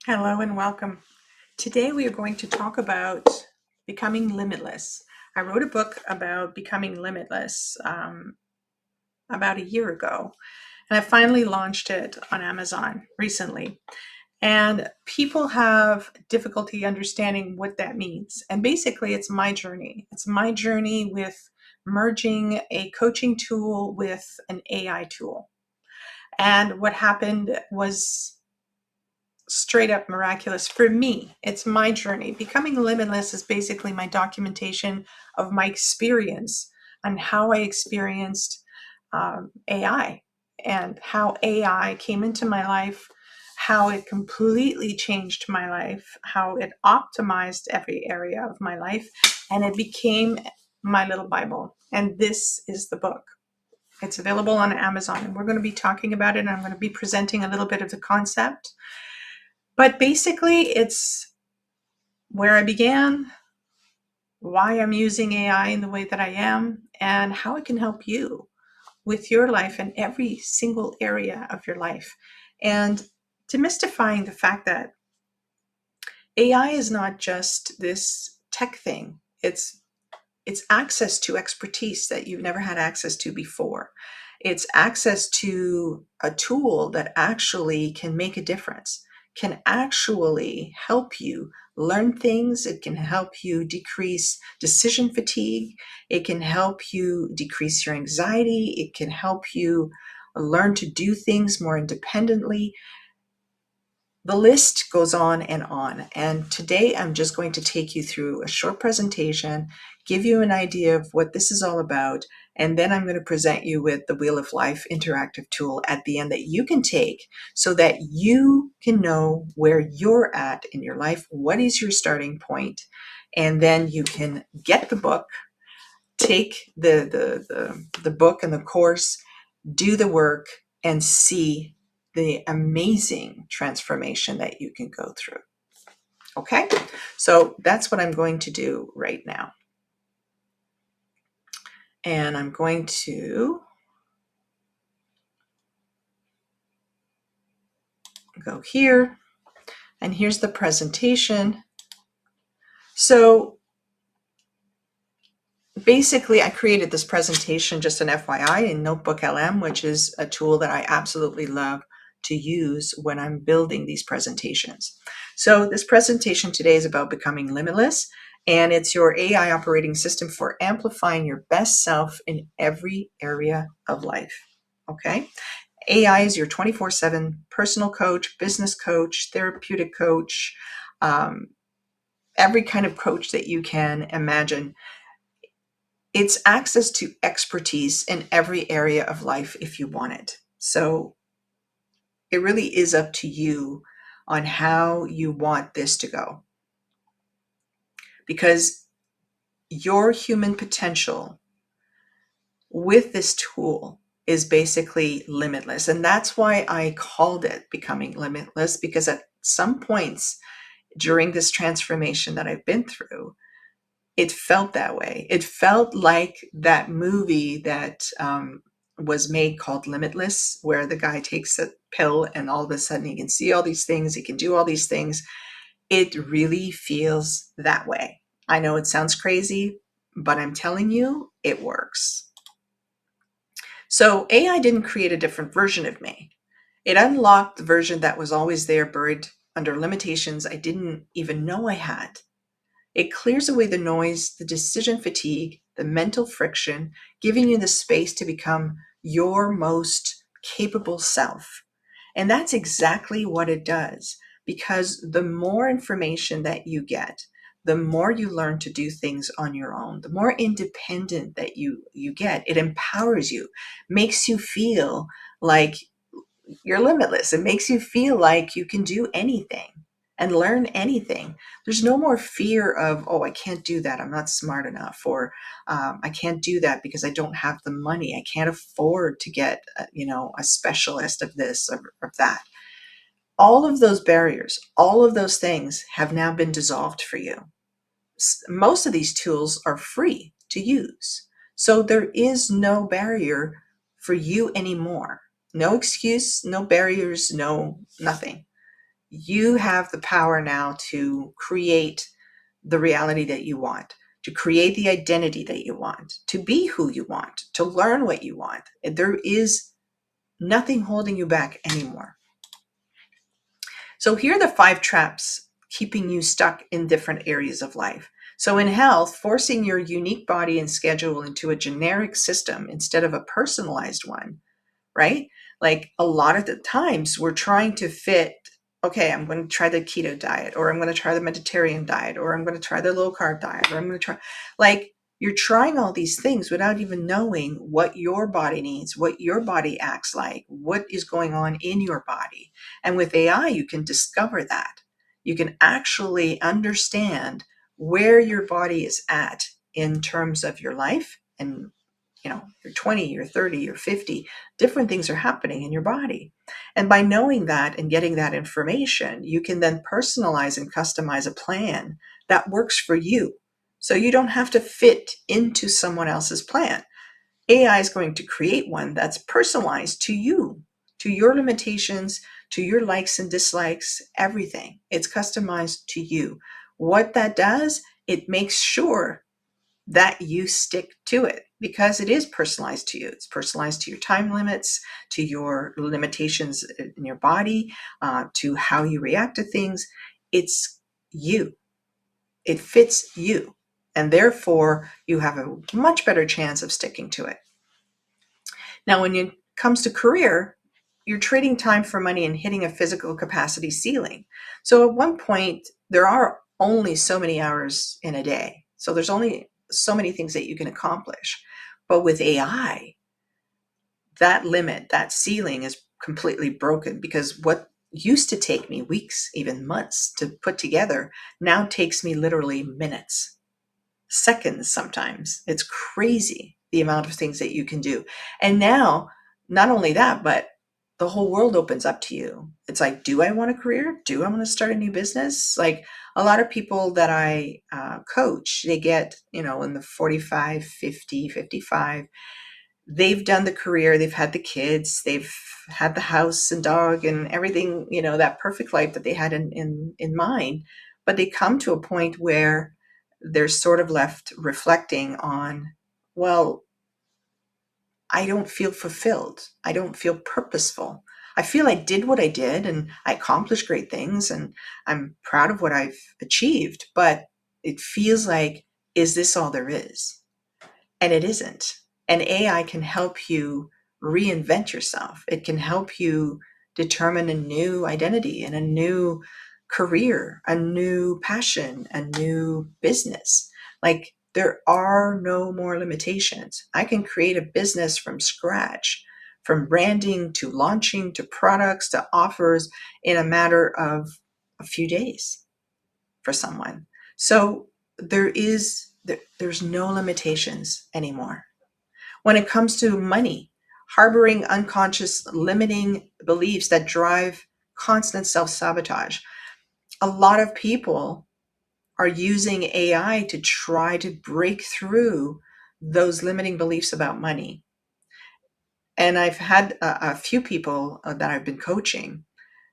Hello and welcome. Today we are going to talk about becoming limitless. I wrote a book about becoming limitless about a year ago, and I finally launched it on Amazon recently. And people have difficulty understanding what that means. And basically, it's my journey. It's my journey with merging a coaching tool with an AI tool. And what happened was straight up miraculous for me. It's my journey. Becoming limitless is basically my documentation of my experience and how I experienced AI and how AI came into my life, how it completely changed my life, how it optimized every area of my life, and it became my little Bible. And this is the book. It's available on Amazon, and we're going to be talking about it, and I'm going to be presenting a little bit of the concept, but basically, it's where I began, why I'm using AI in the way that I am, and how it can help you with your life in every single area of your life. And demystifying the fact that AI is not just this tech thing. It's access to expertise that you've never had access to before. It's access to a tool that actually can make a difference, can actually help you learn things. It can help you decrease decision fatigue. It can help you decrease your anxiety. It can help you learn to do things more independently. The list goes on and on. And today I'm just going to take you through a short presentation, give you an idea of what this is all about, and then I'm going to present you with the Wheel of Life interactive tool at the end that you can take so that you can know where you're at in your life, what is your starting point, and then you can get the book, take the book and the course, do the work, and see the amazing transformation that you can go through. Okay, so that's what I'm going to do right now. And I'm going to go here, and here's the presentation. So basically, I created this presentation, just an FYI, in Notebook LM, which is a tool that I absolutely love to use when I'm building these presentations. So this presentation today is about becoming limitless, and it's your AI operating system for amplifying your best self in every area of life. Okay? AI is your 24/7 personal coach, business coach, therapeutic coach, every kind of coach that you can imagine. It's access to expertise in every area of life if you want it. So it really is up to you on how you want this to go. Because your human potential with this tool is basically limitless. And that's why I called it Becoming Limitless, because at some points during this transformation that I've been through, it felt that way. It felt like that movie that was made called Limitless, where the guy takes a pill and all of a sudden he can see all these things, he can do all these things. It really feels that way. I know it sounds crazy, but I'm telling you, it works. So AI didn't create a different version of me. It unlocked the version that was always there, buried under limitations I didn't even know I had. It clears away the noise, the decision fatigue, the mental friction, giving you the space to become your most capable self. And that's exactly what it does, because the more information that you get, the more you learn to do things on your own, the more independent that you get, it empowers you, makes you feel like you're limitless. It makes you feel like you can do anything and learn anything. There's no more fear of, oh, I can't do that, I'm not smart enough, or I can't do that because I don't have the money, I can't afford to get a specialist of this or of that. All of those barriers, all of those things have now been dissolved for you. Most of these tools are free to use, so there is no barrier for you anymore. No excuse, no barriers, no nothing. You have the power now to create the reality that you want, to create the identity that you want, to be who you want, to learn what you want. There is nothing holding you back anymore. So here are the 5 traps keeping you stuck in different areas of life. So in health, forcing your unique body and schedule into a generic system instead of a personalized one, right? Like a lot of the times we're trying to fit, okay, I'm going to try the keto diet, or I'm going to try the Mediterranean diet, or I'm going to try the low carb diet, or I'm going to try, like, you're trying all these things without even knowing what your body needs, what your body acts like, what is going on in your body. And with AI, you can discover that. You can actually understand where your body is at in terms of your life. And you're 20, you're 30, you're 50, different things are happening in your body. And by knowing that and getting that information, you can then personalize and customize a plan that works for you. So you don't have to fit into someone else's plan. AI is going to create one that's personalized to you, to your limitations, to your likes and dislikes, everything. It's customized to you. What that does, it makes sure that you stick to it because it is personalized to you. It's personalized to your time limits, to your limitations in your body, to how you react to things. It's you. It fits you. And therefore, you have a much better chance of sticking to it. Now, when it comes to career, you're trading time for money and hitting a physical capacity ceiling. So at one point, there are only so many hours in a day. So there's only so many things that you can accomplish. But with AI, that limit, that ceiling is completely broken, because what used to take me weeks, even months to put together, now takes me literally minutes, seconds sometimes. It's crazy the amount of things that you can do. And now, not only that, but the whole world opens up to you. It's like, do I want a career? Do I want to start a new business? Like a lot of people that I coach, they get, in the 45, 50, 55, they've done the career, they've had the kids, they've had the house and dog and everything, that perfect life that they had in mind. But they come to a point where they're sort of left reflecting on, well, I don't feel fulfilled. I don't feel purposeful. I feel I did what I did and I accomplished great things and I'm proud of what I've achieved, but it feels like, is this all there is? And it isn't. And AI can help you reinvent yourself. It can help you determine a new identity and a new career, a new passion, a new business. Like, there are no more limitations. I can create a business from scratch, from branding to launching to products to offers, in a matter of a few days for someone. So there's no limitations anymore. When it comes to money, harboring unconscious limiting beliefs that drive constant self-sabotage. A lot of people are using AI to try to break through those limiting beliefs about money. And I've had a few people that I've been coaching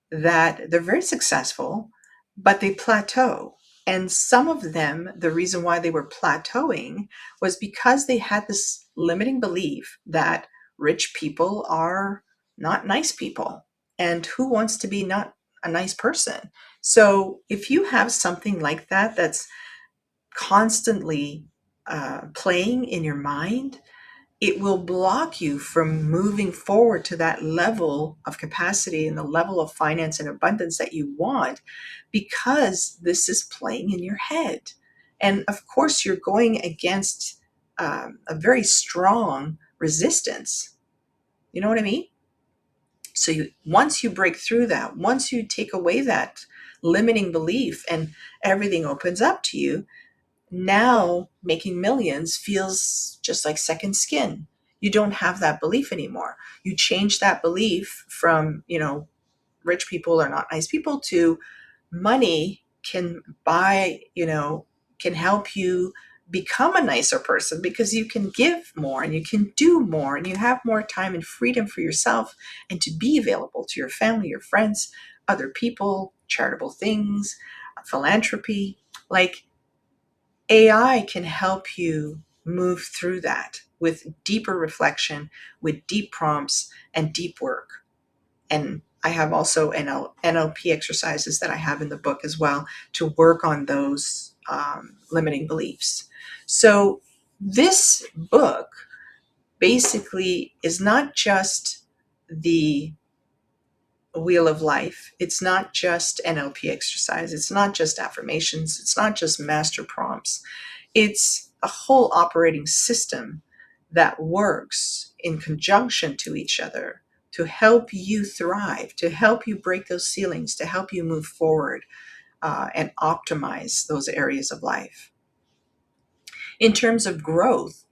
that they're very successful, but they plateau. And some of them, the reason why they were plateauing was because they had this limiting belief that rich people are not nice people. And who wants to be not a nice person? So if you have something like that that's constantly playing in your mind, it will block you from moving forward to that level of capacity and the level of finance and abundance that you want, because this is playing in your head. And of course, you're going against a very strong resistance. You know what I mean? So once you break through that, once you take away that limiting belief and everything opens up to you, now making millions feels just like second skin. You don't have that belief anymore. You change that belief from, rich people are not nice people, to money can buy, can help you become a nicer person, because you can give more and you can do more and you have more time and freedom for yourself and to be available to your family, your friends, other people, charitable things, philanthropy. Like, AI can help you move through that with deeper reflection, with deep prompts and deep work. And I have also NLP exercises that I have in the book as well to work on those limiting beliefs. So this book basically is not just the wheel of life. It's not just NLP exercise. It's not just affirmations. It's not just master prompts. It's a whole operating system that works in conjunction to each other to help you thrive, to help you break those ceilings, to help you move forward and optimize those areas of life. In terms of growth,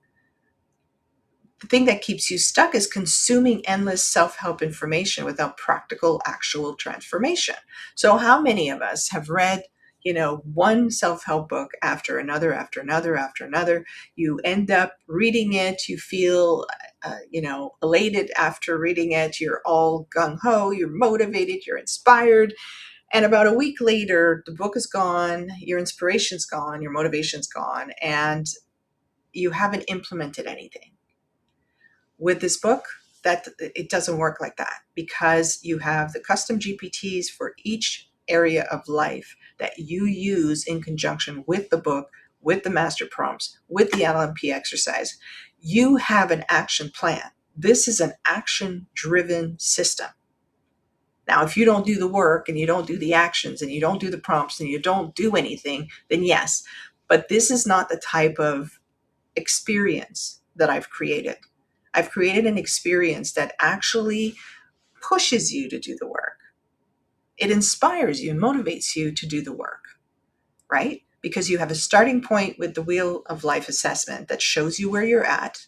the thing that keeps you stuck is consuming endless self-help information without practical, actual transformation. So how many of us have read, one self-help book after another, after another, after another? You end up reading it, you feel, elated after reading it. You're all gung-ho, you're motivated, you're inspired. And about a week later, the book is gone, your inspiration's gone, your motivation's gone, and you haven't implemented anything. With this book, that it doesn't work like that, because you have the custom GPTs for each area of life that you use in conjunction with the book, with the master prompts, with the LMP exercise. You have an action plan. This is an action-driven system. Now, if you don't do the work and you don't do the actions and you don't do the prompts and you don't do anything, then yes. But this is not the type of experience that I've created. I've created an experience that actually pushes you to do the work. It inspires you and motivates you to do the work, right? Because you have a starting point with the Wheel of Life assessment that shows you where you're at.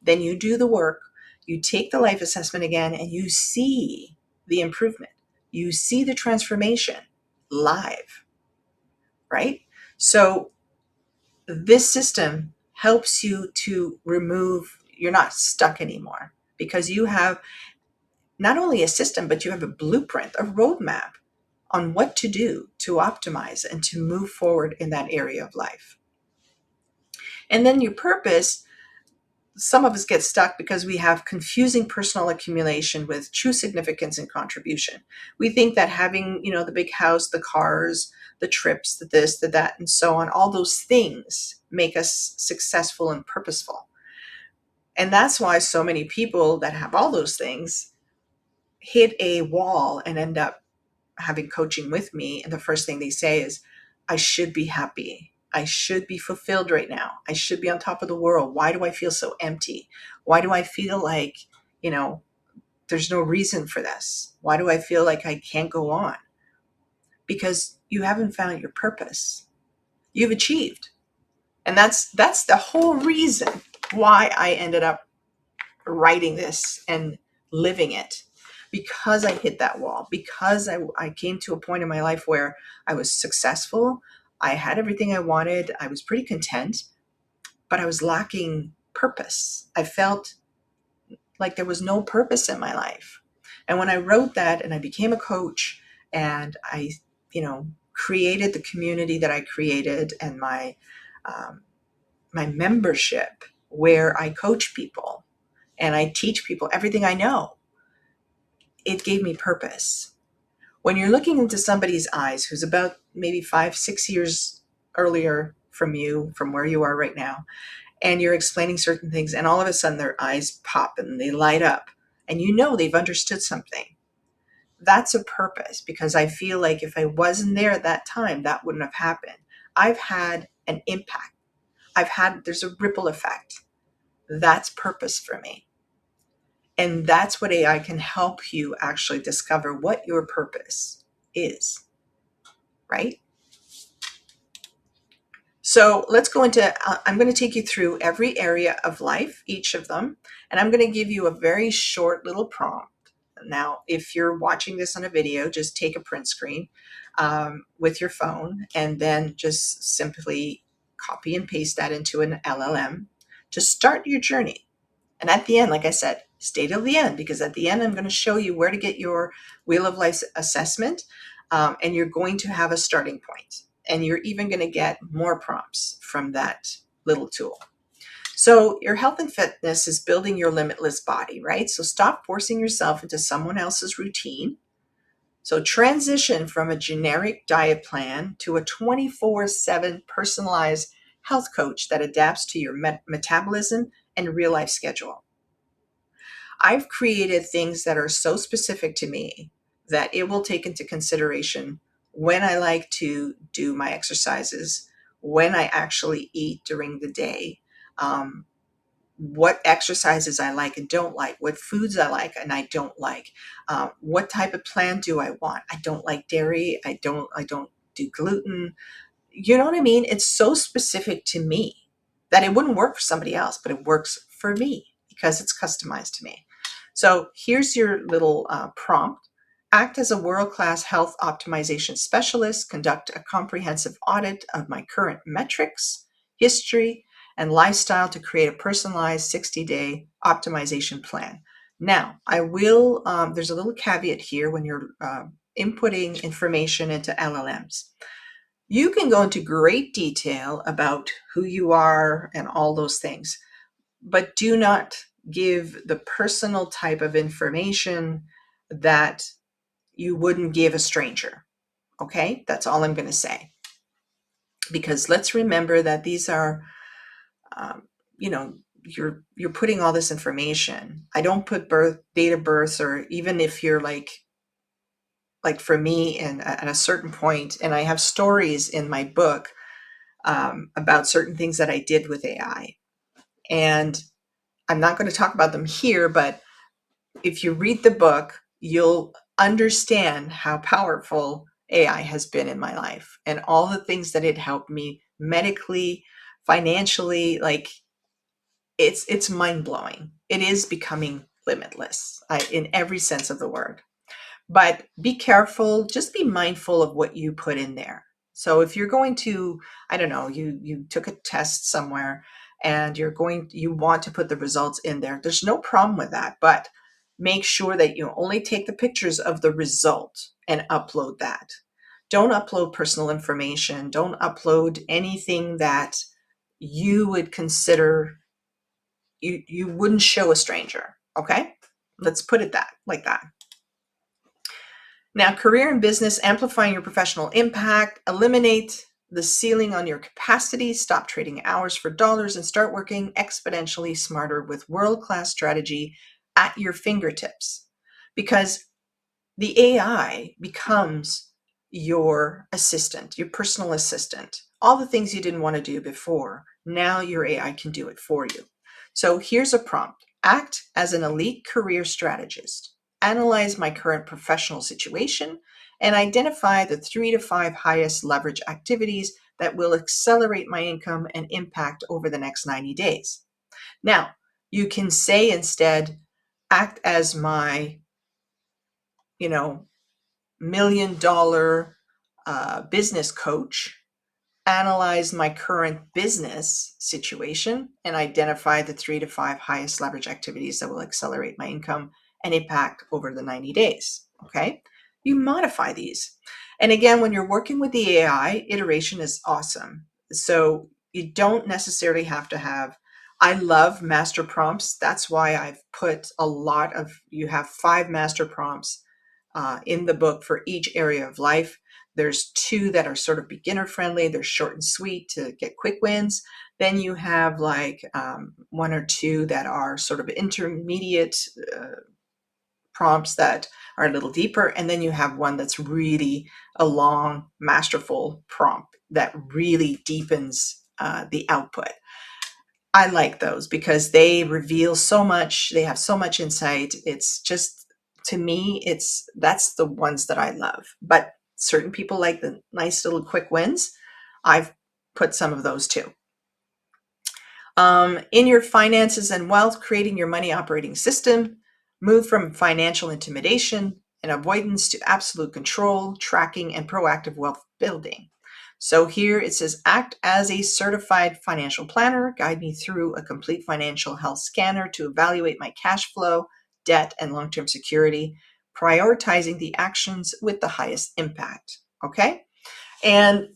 Then you do the work, you take the life assessment again, and you see the improvement. You see the transformation live, right? So this system helps you to remove, you're not stuck anymore, because you have not only a system, but you have a blueprint, a roadmap on what to do to optimize and to move forward in that area of life. And then your purpose, some of us get stuck because we have confusing personal accumulation with true significance and contribution. We think that having, the big house, the cars, the trips, the this, the that, and so on, all those things make us successful and purposeful. And that's why so many people that have all those things hit a wall and end up having coaching with me. And the first thing they say is, I should be happy. I should be fulfilled right now. I should be on top of the world. Why do I feel so empty? Why do I feel like, there's no reason for this? Why do I feel like I can't go on? Because you haven't found your purpose. You've achieved. And that's the whole reason why I ended up writing this and living it, because I hit that wall, because I came to a point in my life where I was successful. I had everything I wanted. I was pretty content, but I was lacking purpose. I felt like there was no purpose in my life. And when I wrote that and I became a coach and I, created the community that I created and my membership where I coach people and I teach people everything I know, it gave me purpose. When you're looking into somebody's eyes who's about maybe 5-6 years earlier from you, from where you are right now, and you're explaining certain things, and all of a sudden their eyes pop and they light up, and they've understood something, that's a purpose, because I feel like if I wasn't there at that time, that wouldn't have happened. I've had an impact. There's a ripple effect. That's purpose for me. And that's what AI can help you actually discover what your purpose is, right? So let's go into, I'm going to take you through every area of life, each of them, and I'm going to give you a very short little prompt. Now, if you're watching this on a video, just take a print screen with your phone and then just simply copy and paste that into an LLM to start your journey. And at the end, like I said, stay till the end, because at the end, I'm going to show you where to get your Wheel of Life assessment. And you're going to have a starting point. And you're even going to get more prompts from that little tool. So your health and fitness is building your limitless body, right? So stop forcing yourself into someone else's routine. So transition from a generic diet plan to a 24/7 personalized health coach that adapts to your metabolism and real life schedule. I've created things that are so specific to me that it will take into consideration when I like to do my exercises, when I actually eat during the day, what exercises I like and don't like, what foods I like and I don't like, what type of plan do I want. I don't like dairy. I don't do gluten. You know what I mean? It's so specific to me that it wouldn't work for somebody else, but it works for me because it's customized to me. So here's your little prompt. Act as a world-class health optimization specialist. Conduct a comprehensive audit of my current metrics, history, and lifestyle to create a personalized 60-day optimization plan. Now, I will, there's a little caveat here when you're inputting information into LLMs. You can go into great detail about who you are and all those things, but do not give the personal type of information that you wouldn't give a stranger. Okay, that's all I'm going to say. Because let's remember that these are, you know, you're putting all this information. I don't put date of births, or even if you're like for me, and at a certain point, and I have stories in my book about certain things that I did with AI. And I'm not going to talk about them here, but if you read the book, you'll understand how powerful AI has been in my life and all the things that it helped me medically, financially. Like, it's mind-blowing. It is becoming limitless, in every sense of the word. But be careful, just be mindful of what you put in there. So if you're going to, I don't know, you took a test somewhere and you want to put the results in there, there's no problem with that. But make sure that you only take the pictures of the result and upload that. Don't upload personal information. Don't upload anything that you would consider you wouldn't show a stranger. Okay? Let's put it like that. Now, career and business, amplifying your professional impact, eliminate the ceiling on your capacity, stop trading hours for dollars, and start working exponentially smarter with world-class strategy at your fingertips. Because the AI becomes your assistant, your personal assistant. All the things you didn't want to do before, now your AI can do it for you. So here's a prompt. Act as an elite career strategist. Analyze my current professional situation and identify the 3 to 5 highest leverage activities that will accelerate my income and impact over the next 90 days. Now, you can say instead, act as my, $1 million business coach, analyze my current business situation, and identify the 3 to 5 highest leverage activities that will accelerate my income and impact over the 90 days. Okay. You modify these. And again, when you're working with the AI, iteration is awesome. So you don't necessarily have to have, I love master prompts. That's why I've put you have 5 master prompts in the book for each area of life. There's 2 that are sort of beginner friendly. They're short and sweet to get quick wins. Then you have 1 or 2 that are sort of intermediate prompts that are a little deeper. And then you have one that's really a long, masterful prompt that really deepens the output. I like those because they reveal so much. They have so much insight. It's just, to me, that's the ones that I love. But certain people like the nice little quick wins. I've put some of those too. In your finances and wealth, creating your money operating system, move from financial intimidation and avoidance to absolute control, tracking, and proactive wealth building. So here it says, act as a certified financial planner, guide me through a complete financial health scanner to evaluate my cash flow, debt, and long-term security, prioritizing the actions with the highest impact. Okay. And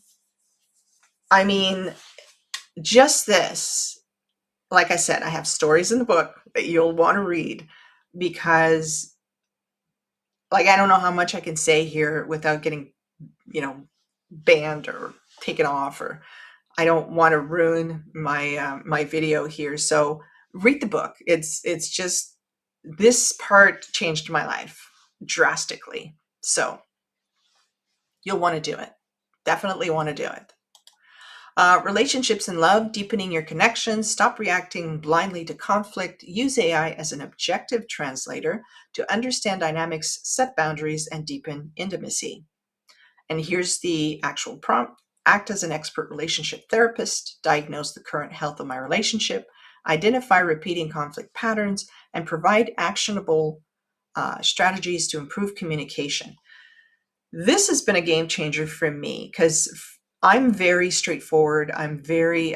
I mean, just this, like I said, I have stories in the book that you'll want to read because, like, I don't know how much I can say here without getting, banned or taken off, or I don't want to ruin my video here. So read the book. It's just, this part changed my life drastically. So you'll want to do it. Definitely want to do it. Relationships and love, deepening your connections, stop reacting blindly to conflict, use AI as an objective translator to understand dynamics, set boundaries, and deepen intimacy. And here's the actual prompt. Act as an expert relationship therapist, diagnose the current health of my relationship, identify repeating conflict patterns, and provide actionable strategies to improve communication. This has been a game changer for me because I'm very straightforward. I'm very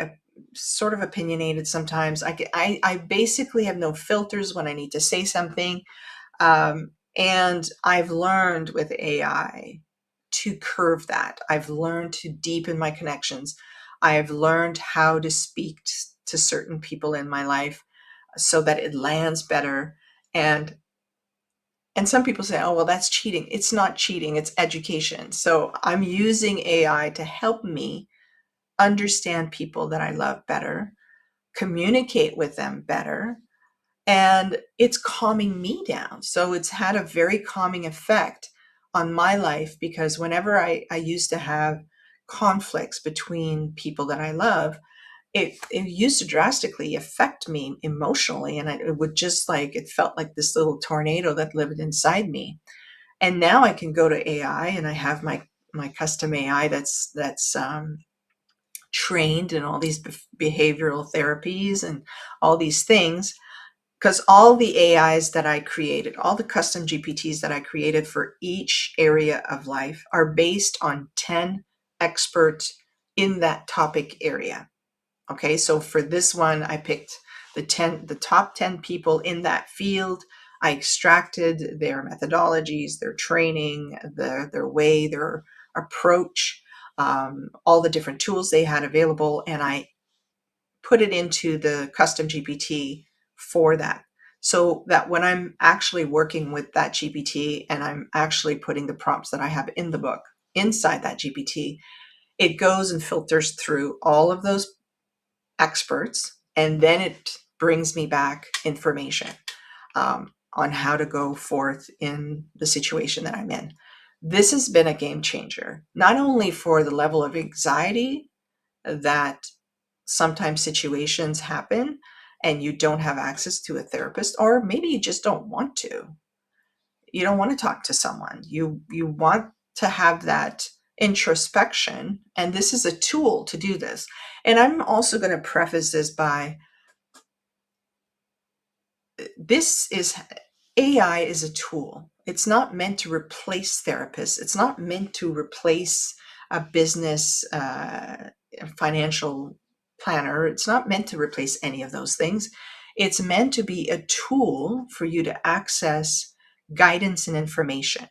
sort of opinionated sometimes. I basically have no filters when I need to say something. And I've learned with AI to curve that. I've learned to deepen my connections. I've learned how to speak to certain people in my life so that it lands better. And some people say, oh, well, that's cheating. It's not cheating, it's education. So I'm using AI to help me understand people that I love better, communicate with them better, and it's calming me down. So it's had a very calming effect on my life because whenever I used to have conflicts between people that I love, it used to drastically affect me emotionally. And it would just like, it felt like this little tornado that lived inside me. And now I can go to AI and I have my custom AI that's trained in all these behavioral therapies and all these things, because all the AIs that I created, all the custom GPTs that I created for each area of life are based on 10 experts in that topic area. Okay, so for this one, I picked the top 10 people in that field. I extracted their methodologies, their training, their way, their approach, all the different tools they had available, and I put it into the custom GPT for that. So that when I'm actually working with that GPT and I'm actually putting the prompts that I have in the book inside that GPT, it goes and filters through all of those experts, and then it brings me back information on how to go forth in the situation that I'm in. This has been a game changer, not only for the level of anxiety that sometimes situations happen and you don't have access to a therapist, or maybe you just don't want to. You don't want to talk to someone. You want to have that introspection, and this is a tool to do this. And I'm also going to preface this by, this is, AI is a tool. It's not meant to replace therapists. It's not meant to replace a business, financial planner. It's not meant to replace any of those things. It's meant to be a tool for you to access guidance and information.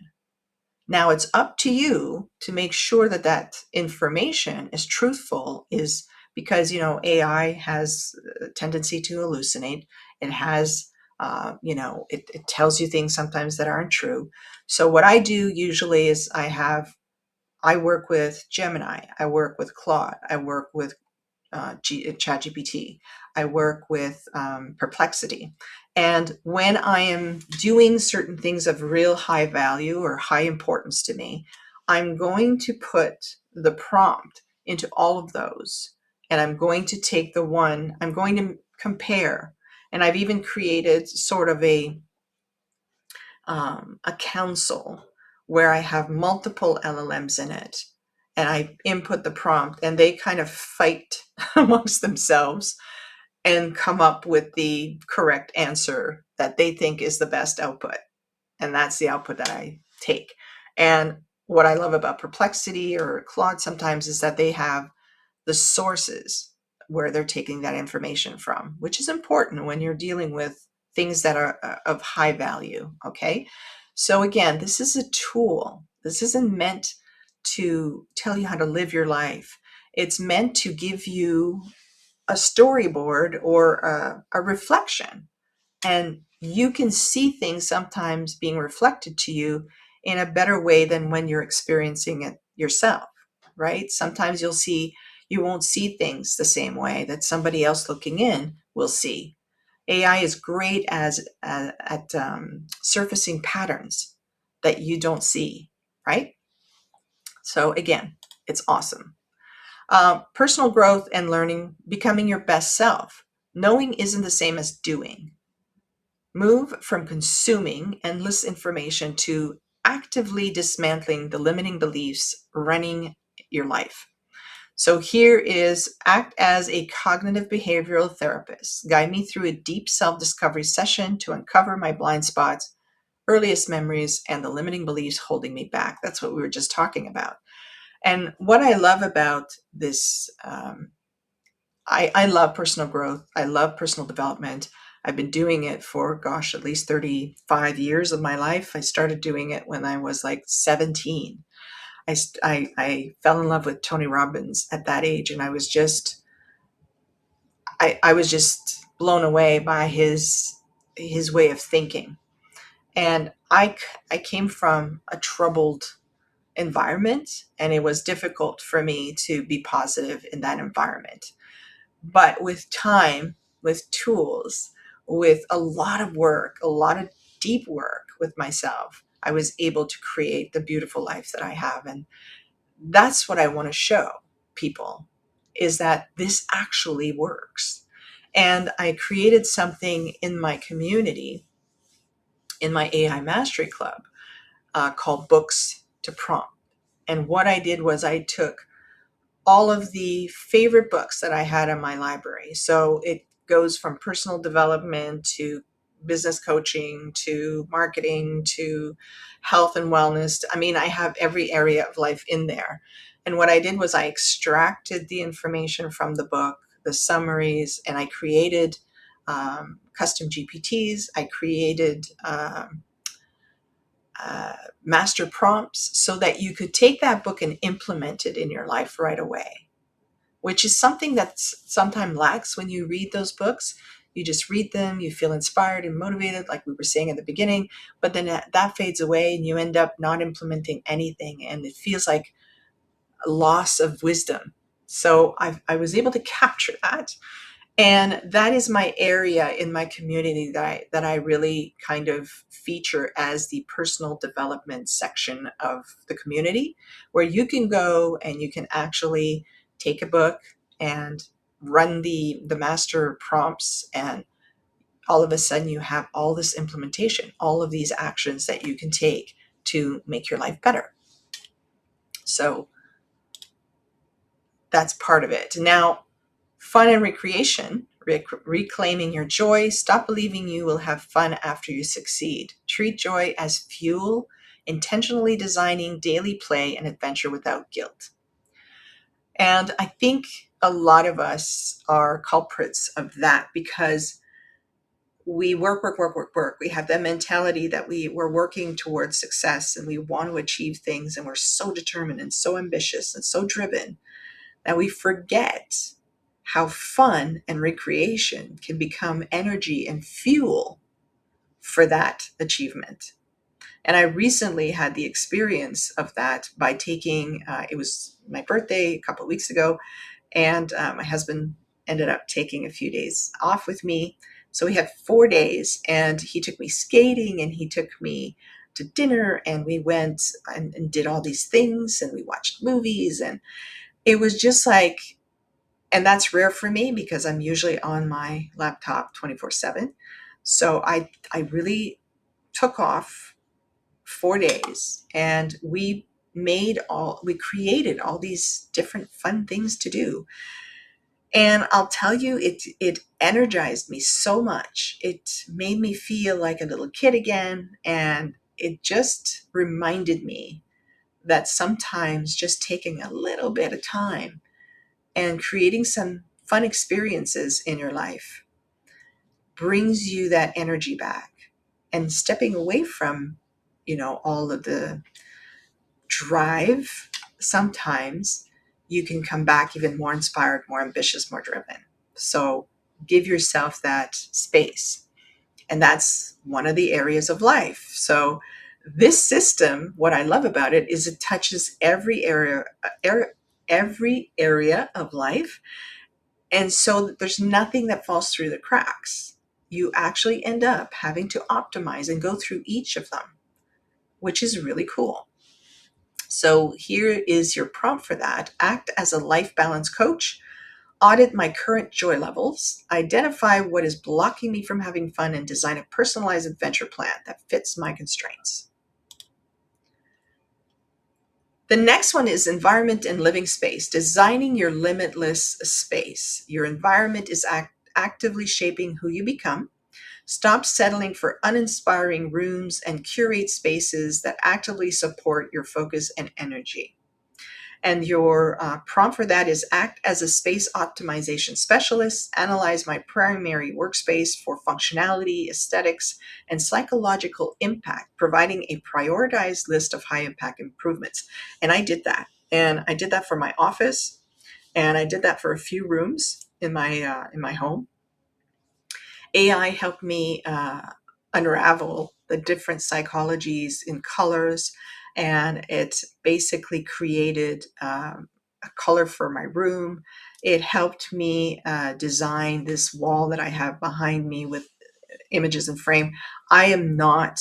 Now it's up to you to make sure that that information is truthful, is because, AI has a tendency to hallucinate. It has, it tells you things sometimes that aren't true. So what I do usually is I work with Gemini, I work with Claude, I work with ChatGPT, I work with Perplexity. And when I am doing certain things of real high value or high importance to me, I'm going to put the prompt into all of those. And I'm going to take I'm going to compare. And I've even created sort of a council where I have multiple LLMs in it. And I input the prompt and they kind of fight amongst themselves and come up with the correct answer that they think is the best output. And that's the output that I take. And what I love about Perplexity or Claude sometimes is that they have the sources where they're taking that information from, which is important when you're dealing with things that are of high value. Okay. So again, this is a tool. This isn't meant to tell you how to live your life. It's meant to give you a storyboard or a reflection. And you can see things sometimes being reflected to you in a better way than when you're experiencing it yourself, right? Sometimes you won't see things the same way that somebody else looking in will see. AI is great at surfacing patterns that you don't see, right? So again, it's awesome. Personal growth and learning, becoming your best self. Knowing isn't the same as doing. Move from consuming endless information to actively dismantling the limiting beliefs running your life. So here is act as a cognitive behavioral therapist. Guide me through a deep self-discovery session to uncover my blind spots, earliest memories, and the limiting beliefs holding me back. That's what we were just talking about. And what I love about this, I love personal growth. I love personal development. I've been doing it for, gosh, at least 35 years of my life. I started doing it when I was like 17. I fell in love with Tony Robbins at that age, and I was just blown away by his way of thinking. And I came from a troubled environment, and it was difficult for me to be positive in that environment. But with time, with tools, with a lot of work, a lot of deep work with myself, I was able to create the beautiful life that I have. And that's what I want to show people, is that this actually works. And I created something in my community, in my AI Mastery Club, called Books to Prompt. And what I did was I took all of the favorite books that I had in my library. So it goes from personal development to business coaching to marketing to health and wellness. I mean, I have every area of life in there. And what I did was I extracted the information from the book, the summaries, and I created custom GPTs. I created master prompts so that you could take that book and implement it in your life right away, which is something that sometimes lacks when you read those books. You just read them, you feel inspired and motivated, like we were saying at the beginning, but then that fades away and you end up not implementing anything, and it feels like a loss of wisdom. So I was able to capture that. And that is my area in my community that I really kind of feature as the personal development section of the community, where you can go and you can actually take a book and run the master prompts, and all of a sudden you have all this implementation, all of these actions that you can take to make your life better. So that's part of it. Now, fun and recreation, reclaiming your joy. Stop believing you will have fun after you succeed. Treat joy as fuel, intentionally designing daily play and adventure without guilt. And I think a lot of us are culprits of that because we work, work, work, work, work. We have that mentality that we're working towards success and we want to achieve things, and we're so determined and so ambitious and so driven that we forget how fun and recreation can become energy and fuel for that achievement. And I recently had the experience of that by taking, it was my birthday a couple of weeks ago, and my husband ended up taking a few days off with me. So we had 4 days, and he took me skating and he took me to dinner, and we went and did all these things, and we watched movies, and it was just like, and that's rare for me because I'm usually on my laptop 24/7. So I really took off 4 days, and we created all these different fun things to do. And I'll tell you, it energized me so much. It made me feel like a little kid again, and it just reminded me that sometimes just taking a little bit of time and creating some fun experiences in your life brings you that energy back. And stepping away from, all of the drive, sometimes you can come back even more inspired, more ambitious, more driven. So give yourself that space. And that's one of the areas of life. So this system, what I love about it is it touches every area of life. And so there's nothing that falls through the cracks. You actually end up having to optimize and go through each of them, which is really cool. So here is your prompt for that. Act as a life balance coach. Audit my current joy levels. Identify what is blocking me from having fun and design a personalized adventure plan that fits my constraints. The next one is environment and living space. Designing your limitless space. Your environment is actively shaping who you become. Stop settling for uninspiring rooms and curate spaces that actively support your focus and energy. And your prompt for that is act as a space optimization specialist, analyze my primary workspace for functionality, aesthetics, and psychological impact, providing a prioritized list of high impact improvements. And I did that. And I did that for my office, and I did that for a few rooms in my home. AI helped me unravel the different psychologies in colors, and it basically created a color for my room. It helped me design this wall that I have behind me with images and frame. I am not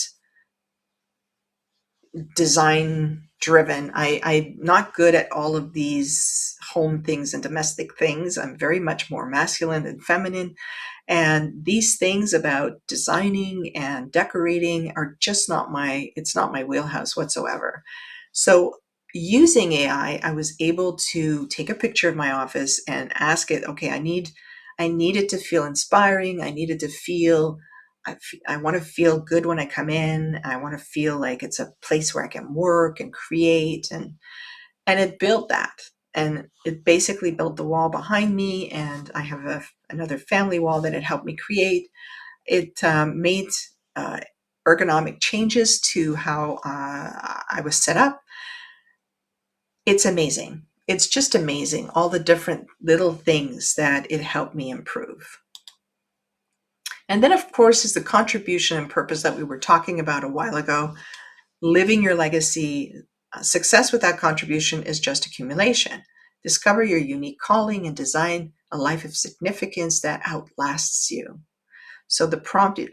design driven. I'm not good at all of these home things and domestic things. I'm very much more masculine and feminine. And these things about designing and decorating are just it's not my wheelhouse whatsoever. So using AI, I was able to take a picture of my office and ask it, okay, I need it to feel inspiring. I need it to feel, I want to feel good when I come in. I want to feel like it's a place where I can work and create. And it built that. And it basically built the wall behind me, and I have another family wall that it helped me create. It made ergonomic changes to how I was set up. It's amazing. It's just amazing, all the different little things that it helped me improve. And then, of course, is the contribution and purpose that we were talking about a while ago. Living your legacy. Success without contribution is just accumulation. Discover your unique calling and design a life of significance that outlasts you. So the prompt is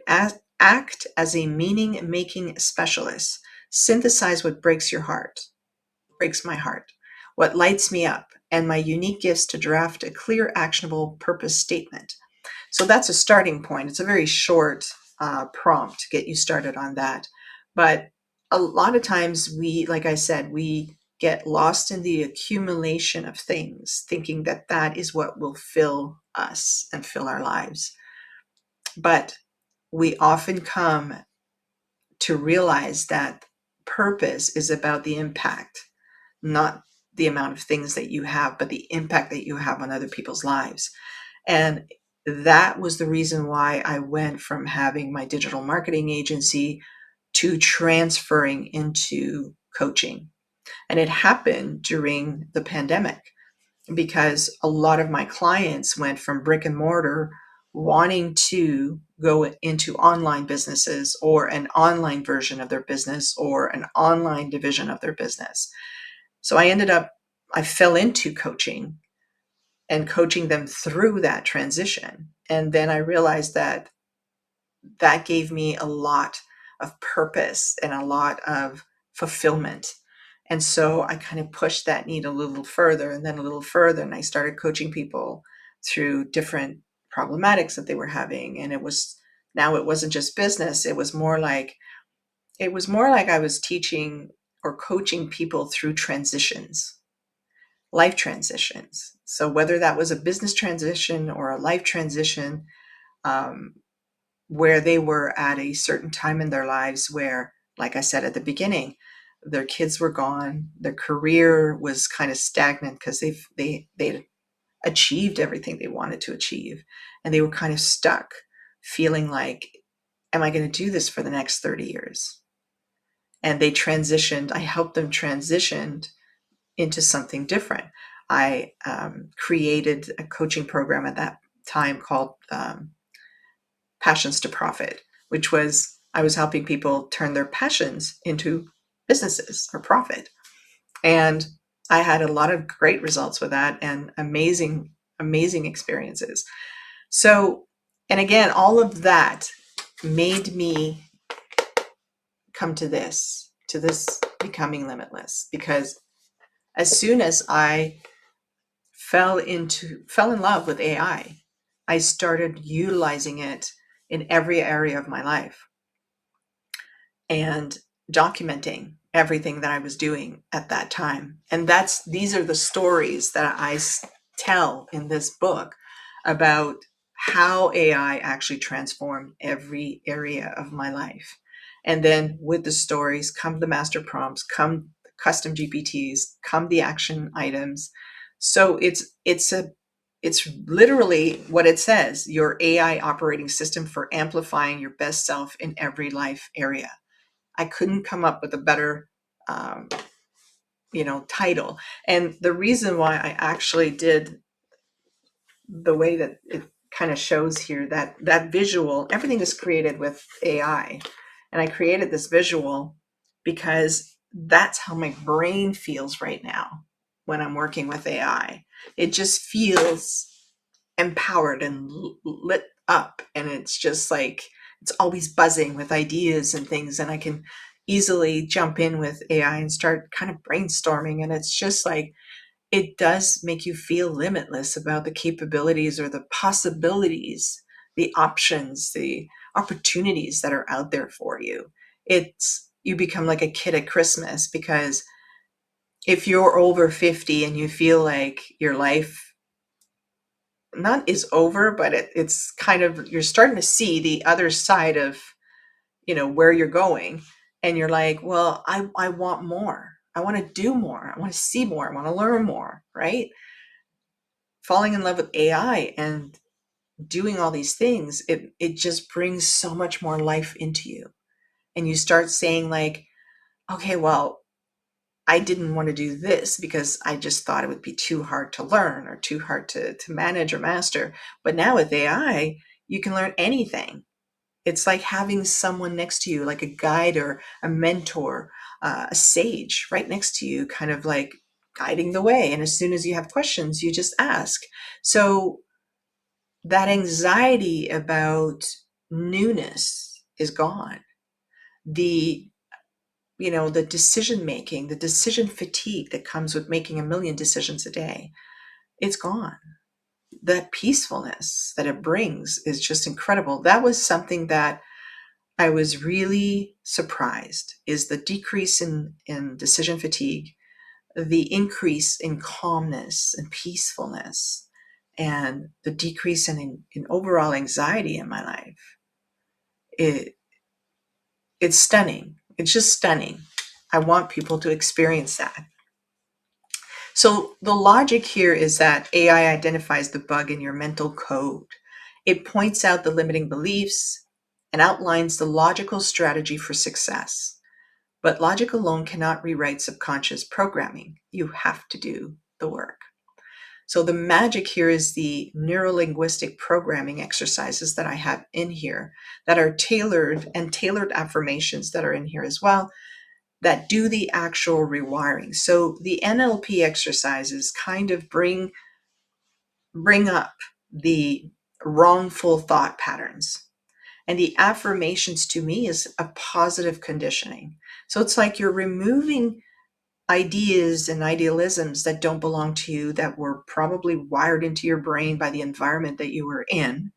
act as a meaning-making specialist. Synthesize what breaks my heart, what lights me up, and my unique gifts to draft a clear, actionable purpose statement. So that's a starting point. It's a very short prompt to get you started on that. But a lot of times like I said, we get lost in the accumulation of things, thinking that that is what will fill us and fill our lives. But we often come to realize that purpose is about the impact, not the amount of things that you have, but the impact that you have on other people's lives. And that was the reason why I went from having my digital marketing agency to transferring into coaching. And it happened during the pandemic because a lot of my clients went from brick and mortar wanting to go into online businesses or an online version of their business or an online division of their business. So I fell into coaching and coaching them through that transition. And then I realized that gave me a lot of purpose and a lot of fulfillment. And so I kind of pushed that need a little further and then a little further. And I started coaching people through different problematics that they were having. And it wasn't just business. It was more like I was teaching or coaching people through transitions, life transitions. So whether that was a business transition or a life transition, where they were at a certain time in their lives where, like I said at the beginning, their kids were gone. Their career was kind of stagnant because they'd achieved everything they wanted to achieve. And they were kind of stuck, feeling like, am I going to do this for the next 30 years? And they transitioned. I helped them transition into something different. I created a coaching program at that time called Passions to Profit, which was I was helping people turn their passions into businesses or profit. And I had a lot of great results with that and amazing, amazing experiences. So, and again, all of that made me come to this Becoming Limitless, because as soon as I fell in love with AI, I started utilizing it in every area of my life and documenting everything that I was doing at that time. And these are the stories that I tell in this book about how AI actually transformed every area of my life. And then with the stories come the master prompts, come custom GPTs, come the action items. So it's literally what it says, your AI operating system for amplifying your best self in every life area. I couldn't come up with a better, title. And the reason why I actually did the way that it kind of shows here, that visual, everything is created with AI. And I created this visual because that's how my brain feels right now when I'm working with AI. It just feels empowered and lit up, and it's just like it's always buzzing with ideas and things, and I can easily jump in with AI and start kind of brainstorming, and it's just like it does make you feel limitless about the capabilities or the possibilities, the options, the opportunities that are out there for you. You become like a kid at Christmas, because if you're over 50 and you feel like your life not is over, but it's kind of, you're starting to see the other side of, where you're going. And you're like, well, I want more. I want to do more. I want to see more. I want to learn more, right? Falling in love with AI and doing all these things, it just brings so much more life into you. And you start saying like, okay, well, I didn't want to do this because I just thought it would be too hard to learn or too hard to manage or master. But now with AI, you can learn anything. It's like having someone next to you, like a guide or a mentor, a sage right next to you, kind of like guiding the way. And as soon as you have questions, you just ask. So that anxiety about newness is gone. The decision making, the decision fatigue that comes with making a million decisions a day, it's gone. That peacefulness that it brings is just incredible. That was something that I was really surprised, is the decrease in decision fatigue, the increase in calmness and peacefulness, and the decrease in overall anxiety in my life. It's stunning. It's just stunning. I want people to experience that. So the logic here is that AI identifies the bug in your mental code. It points out the limiting beliefs and outlines the logical strategy for success. But logic alone cannot rewrite subconscious programming. You have to do the work. So the magic here is the neurolinguistic programming exercises that I have in here that are tailored affirmations that are in here as well, that do the actual rewiring. So the NLP exercises kind of bring up the wrongful thought patterns. And the affirmations to me is a positive conditioning. So it's like you're removing ideas and idealisms that don't belong to you, that were probably wired into your brain by the environment that you were in.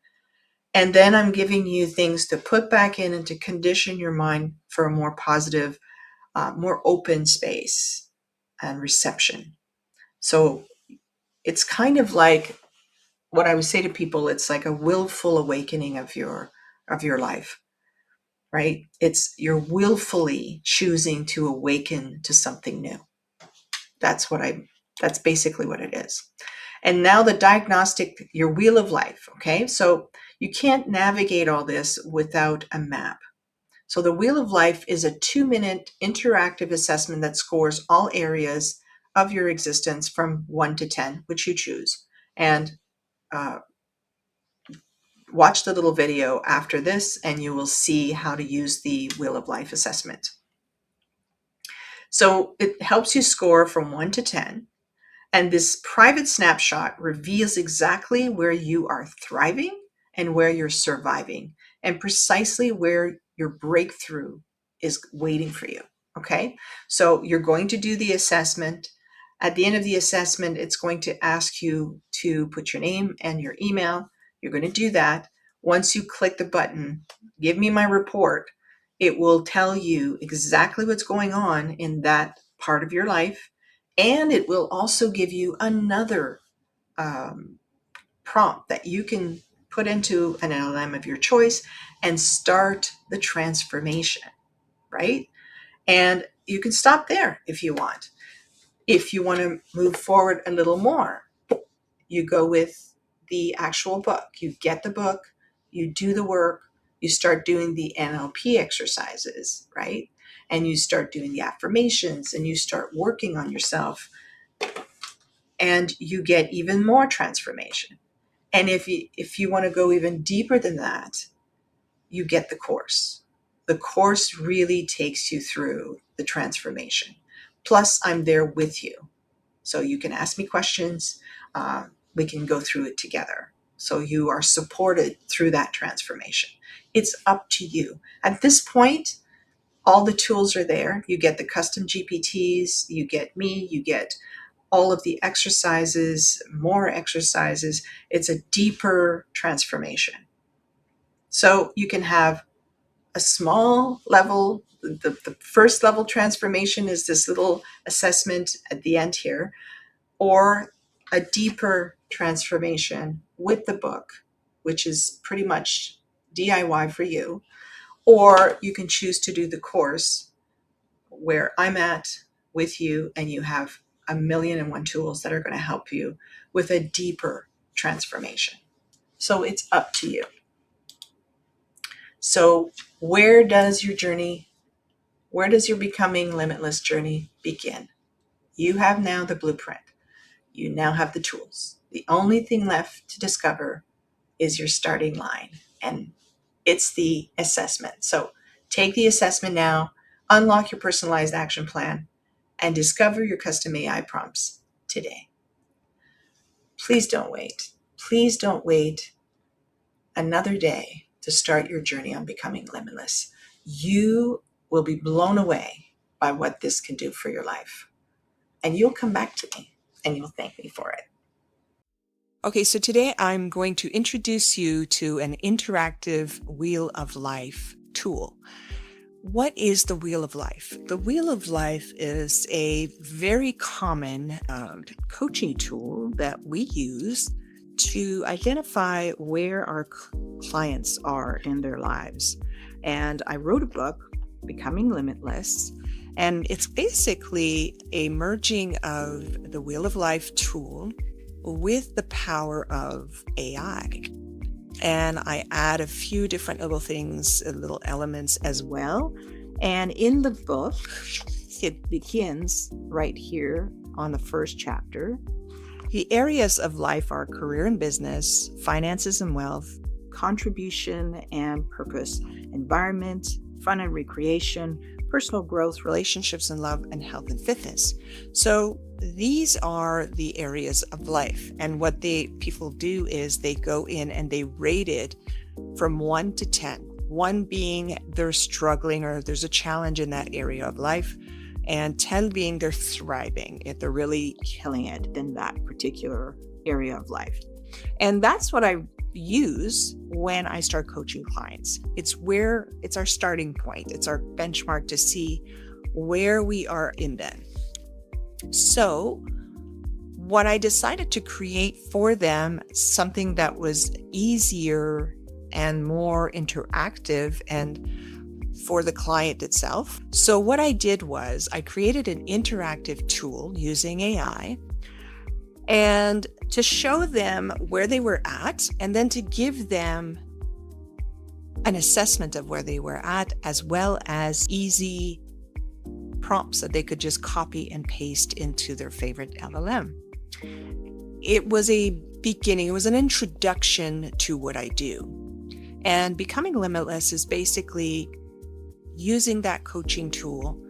And then I'm giving you things to put back in and to condition your mind for a more positive, more open space and reception. So it's kind of like what I would say to people, it's like a willful awakening of your life. right? It's you're willfully choosing to awaken to something new. That's basically what it is. And now the diagnostic, your wheel of life, okay? So you can't navigate all this without a map. So the wheel of life is a 2-minute interactive assessment that scores all areas of your existence from 1 to 10, which you choose. And watch the little video after this, and you will see how to use the wheel of life assessment. So it helps you score from 1 to 10. And this private snapshot reveals exactly where you are thriving and where you're surviving, and precisely where your breakthrough is waiting for you. Okay, so you're going to do the assessment. At the end of the assessment, it's going to ask you to put your name and your email. You're going to do that. Once you click the button, give me my report, it will tell you exactly what's going on in that part of your life. And it will also give you another prompt that you can put into an LLM of your choice and start the transformation, right? And you can stop there if you want. If you want to move forward a little more, you go with the actual book. You get the book, you do the work, you start doing the NLP exercises, right? And you start doing the affirmations, and you start working on yourself, and you get even more transformation. And if you want to go even deeper than that, you get the course. The course really takes you through the transformation. Plus, I'm there with you. So you can ask me questions. We can go through it together. So you are supported through that transformation. It's up to you. At this point, all the tools are there. You get the custom GPTs, you get me, you get all of the exercises, more exercises. It's a deeper transformation. So you can have a small level, the first level transformation is this little assessment at the end here, or a deeper transformation with the book, which is pretty much DIY for you. Or you can choose to do the course where I'm at with you, and you have 1,000,001 tools that are going to help you with a deeper transformation. So it's up to you. So where does your Becoming Limitless journey begin? You have now the blueprint. You now have the tools. The only thing left to discover is your starting line, and it's the assessment. So take the assessment now, unlock your personalized action plan, and discover your custom AI prompts today. Please don't wait. Please don't wait another day to start your journey on becoming limitless. You will be blown away by what this can do for your life. And you'll come back to me and you'll thank me for it. Okay, so today I'm going to introduce you to an interactive Wheel of Life tool. What is the Wheel of Life? The Wheel of Life is a very common coaching tool that we use to identify where our clients are in their lives. And I wrote a book, Becoming Limitless, and it's basically a merging of the Wheel of Life tool with the power of AI. And I add a few different little things, little elements as well. And in the book, it begins right here on the first chapter. The areas of life are career and business, finances and wealth, contribution and purpose, environment, fun and recreation, personal growth, relationships and love, and health and fitness. So these are the areas of life. And what people do is they go in and they rate it from 1 to 10. 1 being they're struggling or there's a challenge in that area of life, and 10 being they're thriving, if they're really killing it in that particular area of life. And that's what I use when I start coaching clients. It's our starting point. It's our benchmark to see where we are in them. So what I decided to create for them, something that was easier and more interactive and for the client itself. So what I did was I created an interactive tool using AI and to show them where they were at, and then to give them an assessment of where they were at, as well as easy prompts that they could just copy and paste into their favorite LLM. It was a beginning, it was an introduction to what I do. And Becoming Limitless is basically using that coaching tool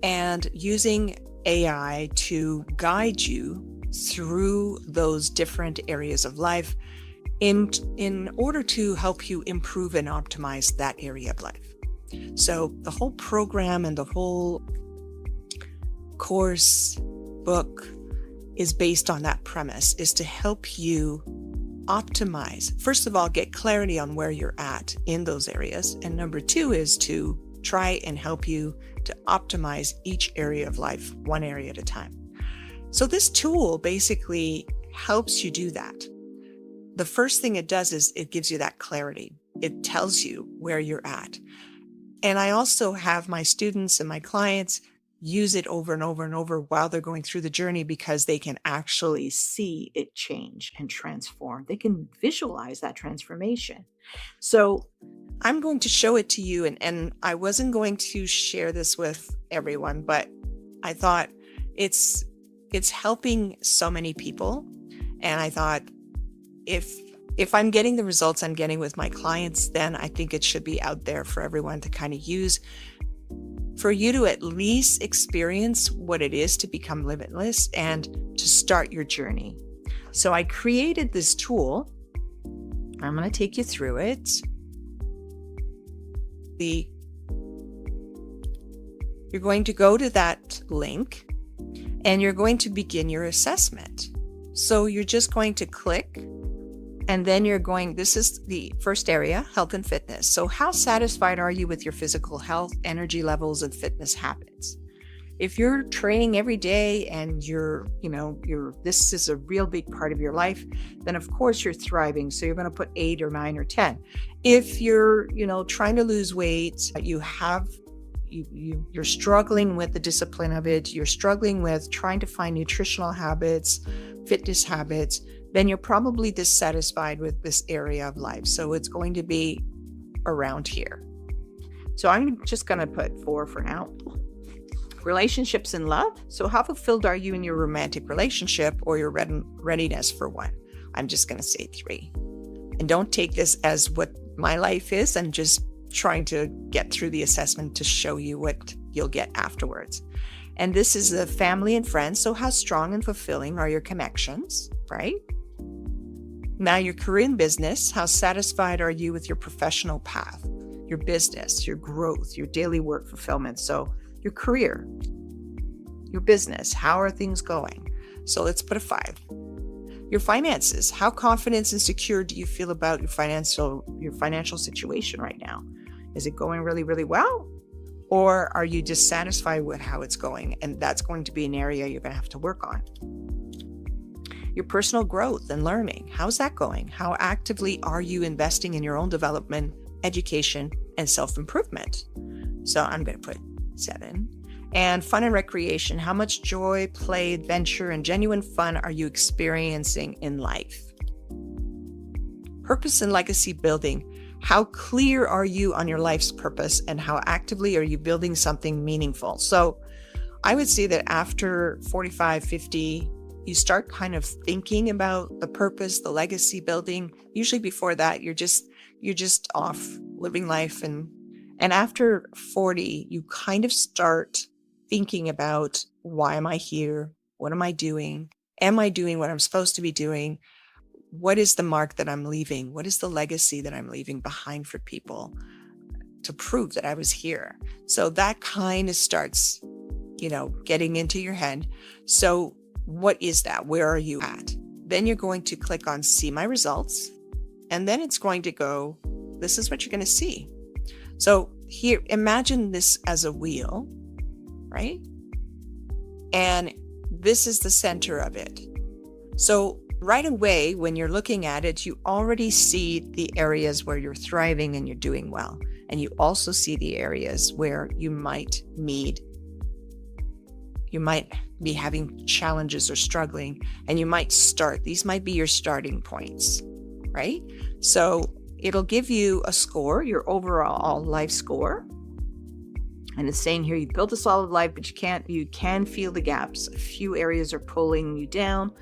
and using AI to guide you through those different areas of life in order to help you improve and optimize that area of life. So the whole program and the whole course book is based on that premise, is to help you optimize. First of all, get clarity on where you're at in those areas. And number two is to try and help you to optimize each area of life, one area at a time. So this tool basically helps you do that. The first thing it does is it gives you that clarity. It tells you where you're at. And I also have my students and my clients use it over and over and over while they're going through the journey, because they can actually see it change and transform. They can visualize that transformation. So I'm going to show it to you, and I wasn't going to share this with everyone, but I thought it's helping so many people. And I thought if I'm getting the results I'm getting with my clients, then I think it should be out there for everyone to kind of use, for you to at least experience what it is to become limitless and to start your journey. So I created this tool. I'm going to take you through it. You're going to go to that link and you're going to begin your assessment. So you're just going to click, and then this is the first area, health and fitness. So how satisfied are you with your physical health, energy levels, and fitness habits? If you're training every day and this is a real big part of your life, then of course you're thriving. So you're going to put 8 or 9 or 10. If you're, trying to lose weight, you're struggling with the discipline of it, you're struggling with trying to find nutritional habits, fitness habits, then you're probably dissatisfied with this area of life. So it's going to be around here. So I'm just going to put 4 for now. Relationships and love. So how fulfilled are you in your romantic relationship or your readiness for one? I'm just going to say 3. And don't take this as what my life is. I'm just trying to get through the assessment to show you what you'll get afterwards. And this is the family and friends. So how strong and fulfilling are your connections, right? Now your career and business. How satisfied are you with your professional path, your business, your growth, your daily work fulfillment? So your career, your business, how are things going? So let's put a 5. Your finances. How confident and secure do you feel about your financial situation right now? Is it going really, really well? Or are you dissatisfied with how it's going? And that's going to be an area you're going to have to work on. Your personal growth and learning. How's that going? How actively are you investing in your own development, education, and self-improvement? So I'm going to put 7. And fun and recreation. How much joy, play, adventure, and genuine fun are you experiencing in life? Purpose and legacy building. How clear are you on your life's purpose, and how actively are you building something meaningful? So I would say that after 45, 50, you start kind of thinking about the purpose, the legacy building. Usually before that, you're just off living life. And after 40, you kind of start thinking about, why am I here? What am I doing? Am I doing what I'm supposed to be doing? What is the mark that I'm leaving? What is the legacy that I'm leaving behind for people to prove that I was here? So that kind of starts, getting into your head. So what is that? Where are you at? Then you're going to click on see my results. And then it's going to go, this is what you're going to see. So here, imagine this as a wheel, right? And this is the center of it. So right away, when you're looking at it, you already see the areas where you're thriving and you're doing well. and you also see the areas where you might be having challenges or struggling, and you might start. These might be your starting points, right? So it'll give you a score, your overall life score. And it's saying here, you built a solid life, but you can feel the gaps. A few areas are pulling you down.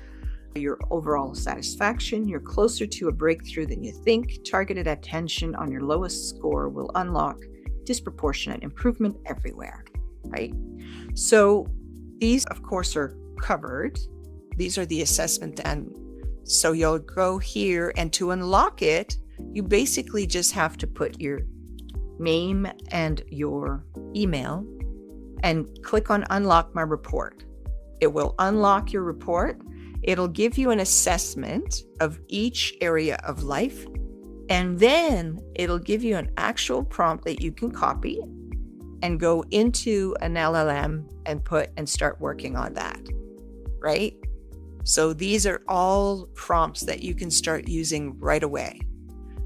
Your overall satisfaction, you're closer to a breakthrough than you think. Targeted attention on your lowest score will unlock disproportionate improvement everywhere, right? So these, of course, are covered. These are the assessment. And so you'll go here, and to unlock it, you basically just have to put your name and your email and click on Unlock My Report. It will unlock your report. It'll give you an assessment of each area of life, and then it'll give you an actual prompt that you can copy and go into an LLM and start working on that, right? So these are all prompts that you can start using right away.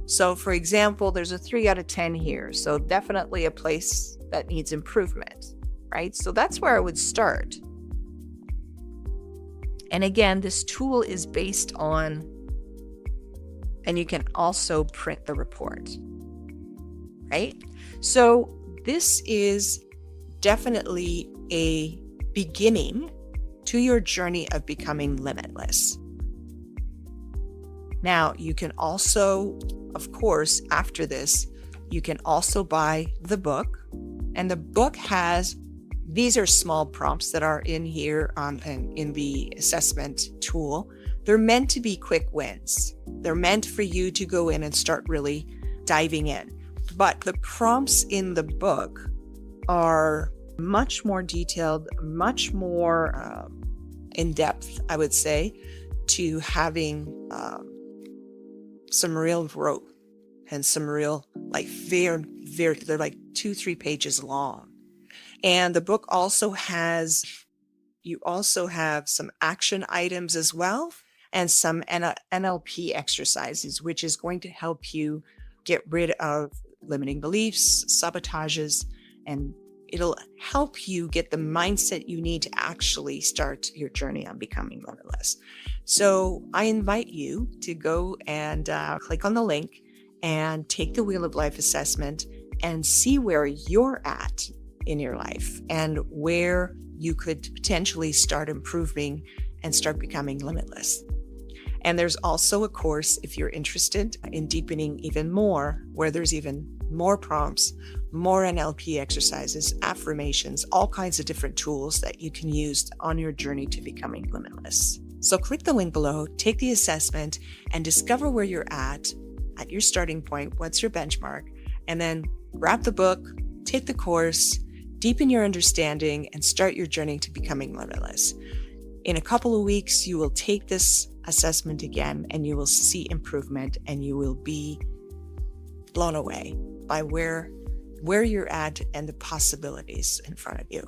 So for example, there's a 3 out of 10 here. So definitely a place that needs improvement, right? So that's where I would start. And again, this tool is based on, and you can also print the report, right? So this is definitely a beginning to your journey of becoming limitless. Now, you can also, of course, after this, you can also buy the book. And the book has, these are small prompts that are in here in the assessment tool. They're meant to be quick wins. They're meant for you to go in and start really diving in. But the prompts in the book are much more detailed, much more in depth, I would say, to having some real growth and some real, like, they're like 2-3 pages long. And the book also has, you also have some action items as well, and some NLP exercises, which is going to help you get rid of limiting beliefs, sabotages, and it'll help you get the mindset you need to actually start your journey on becoming limitless. So I invite you to go and click on the link and take the Wheel of Life assessment and see where you're at in your life and where you could potentially start improving and start becoming limitless. And there's also a course, if you're interested in deepening even more, where there's even more prompts, more NLP exercises, affirmations, all kinds of different tools that you can use on your journey to becoming limitless. So click the link below, take the assessment, and discover where you're at your starting point, what's your benchmark, and then grab the book, take the course, deepen your understanding, and start your journey to becoming limitless. In a couple of weeks, you will take this assessment again, and you will see improvement, and you will be blown away by where you're at and the possibilities in front of you.